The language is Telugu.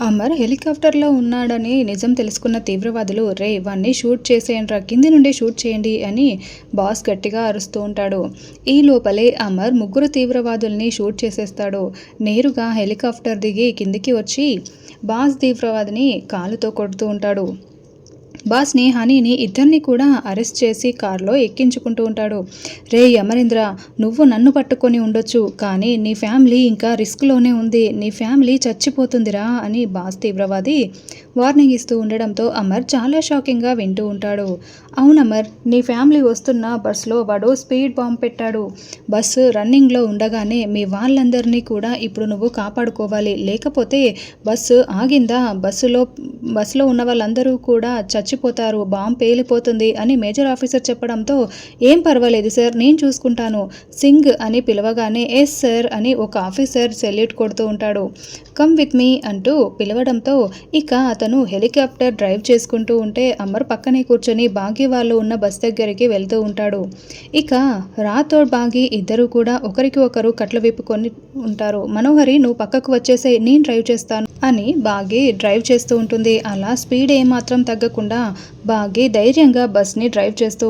అమర్ హెలికాప్టర్లో ఉన్నాడని నిజం తెలుసుకున్న తీవ్రవాదులు రే వాణ్ణి షూట్ చేసేయండ్రా, కింది నుండి షూట్ చేయండి అని బాస్ గట్టిగా అరుస్తూ ఉంటాడు. ఈ లోపలే అమర్ ముగ్గురు తీవ్రవాదుల్ని షూట్ చేసేస్తాడు. నేరుగా హెలికాప్టర్ దిగి కిందికి వచ్చి బాస్ తీవ్రవాదిని కాలుతో కొడుతూ ఉంటాడు. బాస్ని హనీని ఇద్దరిని కూడా అరెస్ట్ చేసి కారులో ఎక్కించుకుంటూ ఉంటాడు. రే అమరేంద్ర, నువ్వు నన్ను పట్టుకొని ఉండొచ్చు, కానీ నీ ఫ్యామిలీ ఇంకా రిస్క్లోనే ఉంది, నీ ఫ్యామిలీ చచ్చిపోతుందిరా అని బాస్ తీవ్రవాది వార్నింగ్ ఇస్తూ ఉండడంతో అమర్ చాలా షాకింగ్గా వింటూ ఉంటాడు. అవును అమర్, నీ ఫ్యామిలీ వస్తున్న బస్సులో వాడు స్పీడ్ బాంబ్ పెట్టాడు. బస్సు రన్నింగ్లో ఉండగానే మీ వాళ్ళందరినీ కూడా ఇప్పుడు నువ్వు కాపాడుకోవాలి, లేకపోతే బస్సు ఆగిందా, బస్సులో ఉన్న వాళ్ళందరూ కూడా చచ్చిపోతారు, బాంబ్ పేలిపోతుంది అని మేజర్ ఆఫీసర్ చెప్పడంతో ఏం పర్వాలేదు సార్, నేను చూసుకుంటాను సింగ్ అని పిలవగానే ఎస్ సార్ అని ఒక ఆఫీసర్ సెల్యూట్ కొడుతూ ఉంటాడు. కమ్ విత్ మీ అంటూ పిలవడంతో ఇక అతను హెలికాప్టర్ డ్రైవ్ చేసుకుంటూ ఉంటే అమర్ పక్కనే కూర్చొని బాగీ వాళ్ళు ఉన్న బస్ దగ్గరికి వెళ్తూ ఉంటాడు. ఇక రాథోడ్ బాగీ ఇద్దరు కూడా ఒకరికి ఒకరు కట్లు విప్పుకొని ఉంటారు. మనోహరి, నువ్వు పక్కకు వచ్చేసే, నేను డ్రైవ్ చేస్తాను అని బాగీ డ్రైవ్ చేస్తూ ఉంటుంది. అలా స్పీడ్ ఏమాత్రం తగ్గకుండా బాగీ ధైర్యంగా బస్ని డ్రైవ్ చేస్తూ